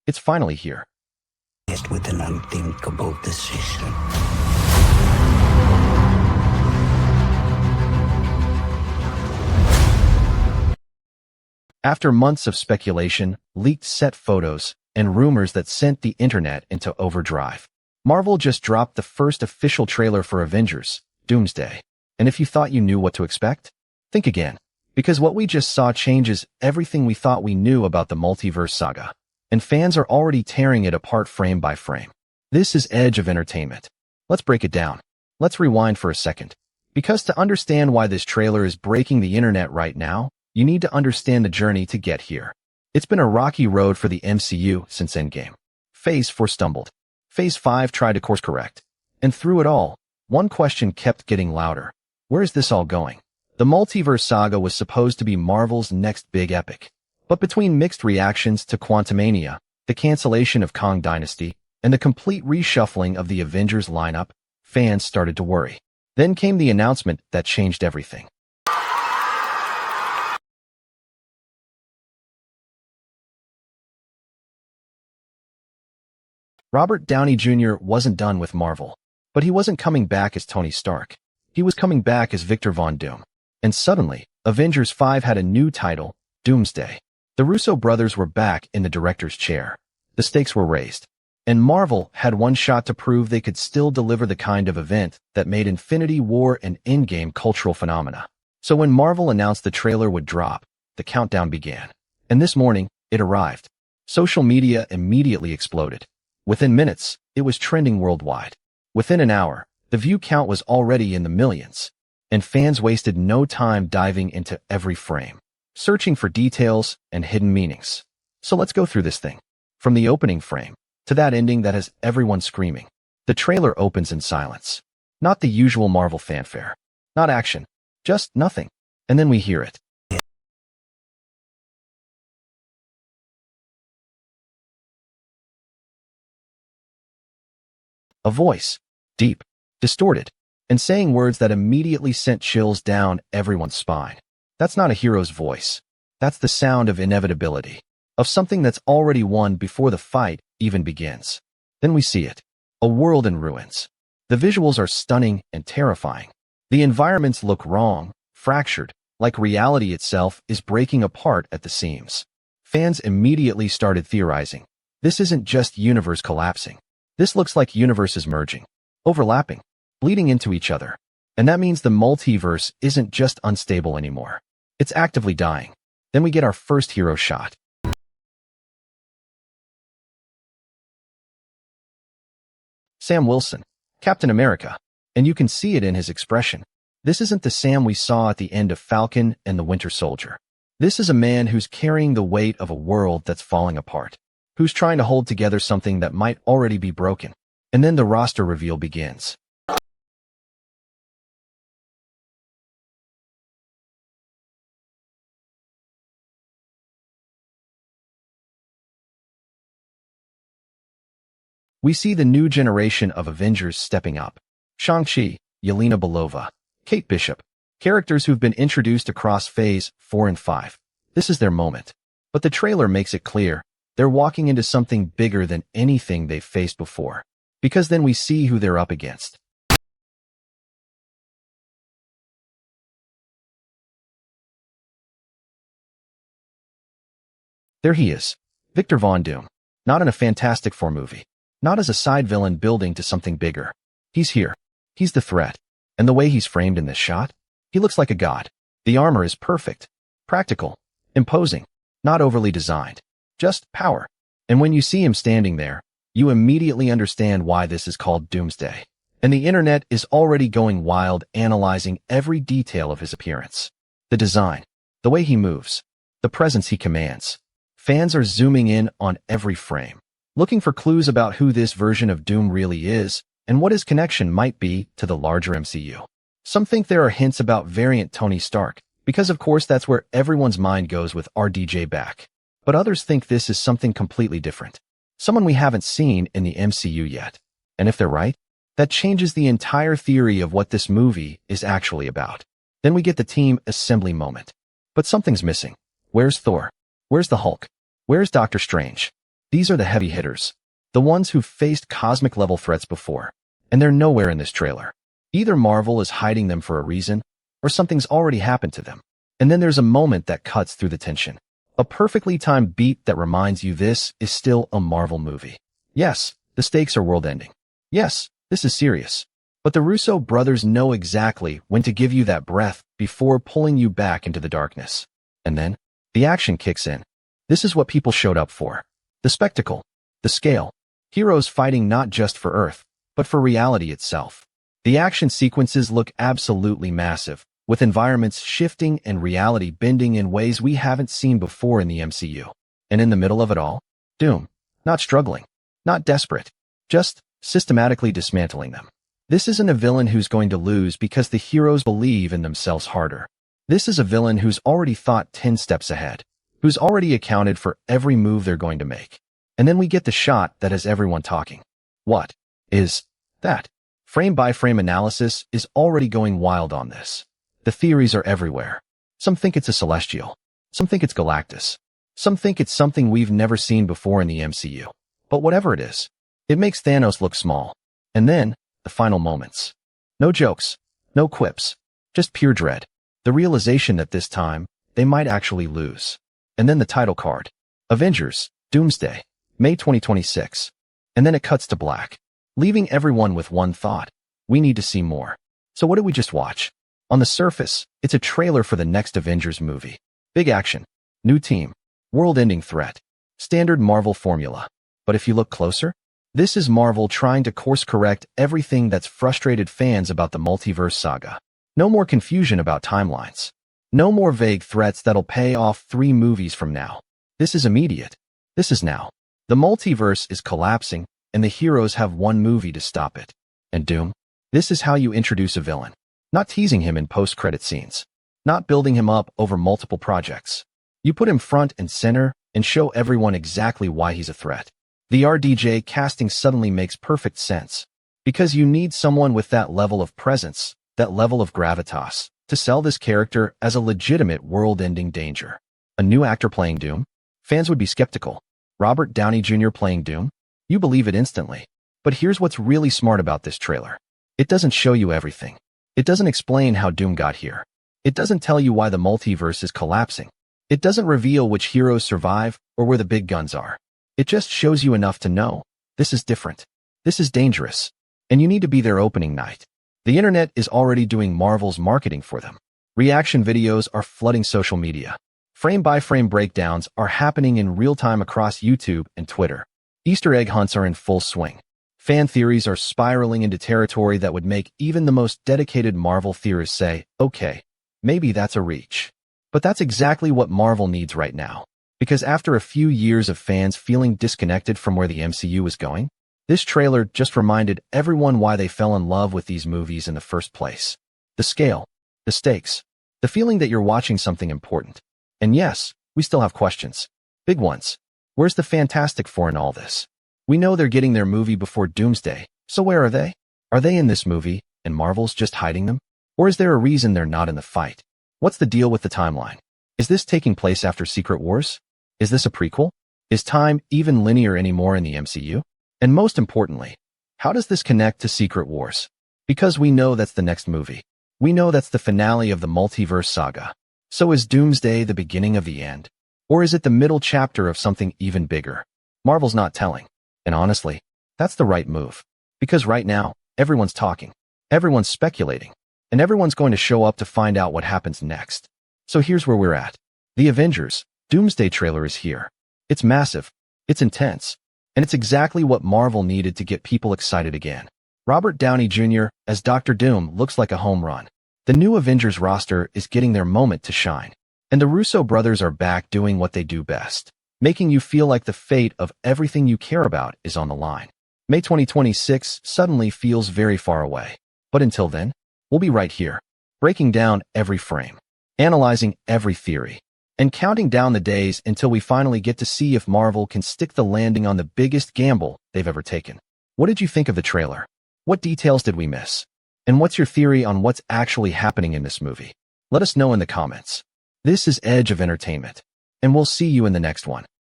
It's finally here. Faced with an unthinkable decision. After months of speculation, leaked set photos, and rumors that sent the internet into overdrive, Marvel just dropped the first official trailer for Avengers Doomsday. And if you thought you knew what to expect, think again. Because what we just saw changes everything we thought we knew about the multiverse saga. And fans are already tearing it apart frame by frame. This is Edge of Entertainment. Let's break it down. Let's rewind for a second. Because to understand why this trailer is breaking the internet right now, you need to understand the journey to get here. It's been a rocky road for the MCU since Endgame. Phase 4 stumbled. Phase 5 tried to course correct. And through it all, one question kept getting louder. Where is this all going? The multiverse saga was supposed to be Marvel's next big epic. But between mixed reactions to Quantumania, the cancellation of Kang Dynasty, and the complete reshuffling of the Avengers lineup, fans started to worry. Then came the announcement that changed everything. Robert Downey Jr. wasn't done with Marvel. But he wasn't coming back as Tony Stark. He was coming back as Victor Von Doom. And suddenly, Avengers 5 had a new title, Doomsday. The Russo brothers were back in the director's chair. The stakes were raised. And Marvel had one shot to prove they could still deliver the kind of event that made Infinity War an in-game cultural phenomena. So when Marvel announced the trailer would drop, the countdown began. And this morning, it arrived. Social media immediately exploded. Within minutes, it was trending worldwide. Within an hour, the view count was already in the millions. And fans wasted no time diving into every frame, searching for details and hidden meanings. So let's go through this thing. From the opening frame to that ending that has everyone screaming. The trailer opens in silence. Not the usual Marvel fanfare. Not action. Just nothing. And then we hear it. A voice. Deep. Distorted. And saying words that immediately sent chills down everyone's spine. That's not a hero's voice. That's the sound of inevitability. Of something that's already won before the fight even begins. Then we see it. A world in ruins. The visuals are stunning and terrifying. The environments look wrong, fractured, like reality itself is breaking apart at the seams. Fans immediately started theorizing. This isn't just universe collapsing. This looks like universes merging, overlapping, bleeding into each other. And that means the multiverse isn't just unstable anymore. It's actively dying. Then we get our first hero shot. Sam Wilson, Captain America. And you can see it in his expression. This isn't the Sam we saw at the end of Falcon and the Winter Soldier. This is a man who's carrying the weight of a world that's falling apart. Who's trying to hold together something that might already be broken. And then the roster reveal begins. We see the new generation of Avengers stepping up. Shang-Chi, Yelena Belova, Kate Bishop, characters who've been introduced across Phase 4 and 5. This is their moment. But the trailer makes it clear, they're walking into something bigger than anything they've faced before. Because then we see who they're up against. There he is, Victor Von Doom. Not in a Fantastic Four movie. Not as a side villain building to something bigger. He's here. He's the threat. And the way he's framed in this shot, he looks like a god. The armor is perfect, practical, imposing, not overly designed. Just power. And when you see him standing there, you immediately understand why this is called Doomsday. And the internet is already going wild analyzing every detail of his appearance. The design, the way he moves, the presence he commands. Fans are zooming in on every frame, looking for clues about who this version of Doom really is and what his connection might be to the larger MCU. Some think there are hints about variant Tony Stark, because of course that's where everyone's mind goes with RDJ back. But others think this is something completely different. Someone we haven't seen in the MCU yet. And if they're right, that changes the entire theory of what this movie is actually about. Then we get the team assembly moment. But something's missing. Where's Thor? Where's the Hulk? Where's Doctor Strange? These are the heavy hitters, the ones who've faced cosmic-level threats before, and they're nowhere in this trailer. Either Marvel is hiding them for a reason, or something's already happened to them. And then there's a moment that cuts through the tension. A perfectly timed beat that reminds you this is still a Marvel movie. Yes, the stakes are world-ending. Yes, this is serious. But the Russo brothers know exactly when to give you that breath before pulling you back into the darkness. And then, the action kicks in. This is what people showed up for. The spectacle. The scale. Heroes fighting not just for Earth, but for reality itself. The action sequences look absolutely massive, with environments shifting and reality bending in ways we haven't seen before in the MCU. And in the middle of it all, Doom. Not struggling. Not desperate. Just systematically dismantling them. This isn't a villain who's going to lose because the heroes believe in themselves harder. This is a villain who's already thought 10 steps ahead, who's already accounted for every move they're going to make. And then we get the shot that has everyone talking. What is that? Frame-by-frame analysis is already going wild on this. The theories are everywhere. Some think it's a Celestial. Some think it's Galactus. Some think it's something we've never seen before in the MCU. But whatever it is, it makes Thanos look small. And then, the final moments. No jokes. No quips. Just pure dread. The realization that this time, they might actually lose. And then the title card. Avengers, Doomsday, May 2026. And then it cuts to black, leaving everyone with one thought. We need to see more. So what did we just watch? On the surface, it's a trailer for the next Avengers movie. Big action. New team. World-ending threat. Standard Marvel formula. But if you look closer, this is Marvel trying to course-correct everything that's frustrated fans about the multiverse saga. No more confusion about timelines. No more vague threats that'll pay off 3 movies from now. This is immediate. This is now. The multiverse is collapsing, and the heroes have 1 movie to stop it. And Doom? This is how you introduce a villain. Not teasing him in post-credit scenes. Not building him up over multiple projects. You put him front and center and show everyone exactly why he's a threat. The RDJ casting suddenly makes perfect sense. Because you need someone with that level of presence, that level of gravitas, to sell this character as a legitimate world-ending danger. A new actor playing Doom? Fans would be skeptical. Robert Downey Jr. playing Doom? You believe it instantly. But here's what's really smart about this trailer. It doesn't show you everything. It doesn't explain how Doom got here. It doesn't tell you why the multiverse is collapsing. It doesn't reveal which heroes survive or where the big guns are. It just shows you enough to know, this is different. This is dangerous. And you need to be there opening night. The internet is already doing Marvel's marketing for them. Reaction videos are flooding social media. Frame-by-frame breakdowns are happening in real time across YouTube and Twitter. Easter egg hunts are in full swing. Fan theories are spiraling into territory that would make even the most dedicated Marvel theorists say, okay, maybe that's a reach. But that's exactly what Marvel needs right now. Because after a few years of fans feeling disconnected from where the MCU is going, this trailer just reminded everyone why they fell in love with these movies in the first place. The scale, the stakes, the feeling that you're watching something important. And yes, we still have questions. Big ones. Where's the Fantastic Four in all this? We know they're getting their movie before Doomsday, so where are they? Are they in this movie, and Marvel's just hiding them? Or is there a reason they're not in the fight? What's the deal with the timeline? Is this taking place after Secret Wars? Is this a prequel? Is time even linear anymore in the MCU? And most importantly, how does this connect to Secret Wars? Because we know that's the next movie. We know that's the finale of the multiverse saga. So is Doomsday the beginning of the end? Or is it the middle chapter of something even bigger? Marvel's not telling. And honestly, that's the right move. Because right now, everyone's talking. Everyone's speculating. And everyone's going to show up to find out what happens next. So here's where we're at. The Avengers Doomsday trailer is here. It's massive. It's intense. And it's exactly what Marvel needed to get people excited again. Robert Downey Jr. as Dr. Doom looks like a home run. The new Avengers roster is getting their moment to shine. And the Russo brothers are back doing what they do best, making you feel like the fate of everything you care about is on the line. May 2026 suddenly feels very far away. But until then, we'll be right here, breaking down every frame, analyzing every theory, and counting down the days until we finally get to see if Marvel can stick the landing on the biggest gamble they've ever taken. What did you think of the trailer? What details did we miss? And what's your theory on what's actually happening in this movie? Let us know in the comments. This is Edge of Entertainment, and we'll see you in the next one.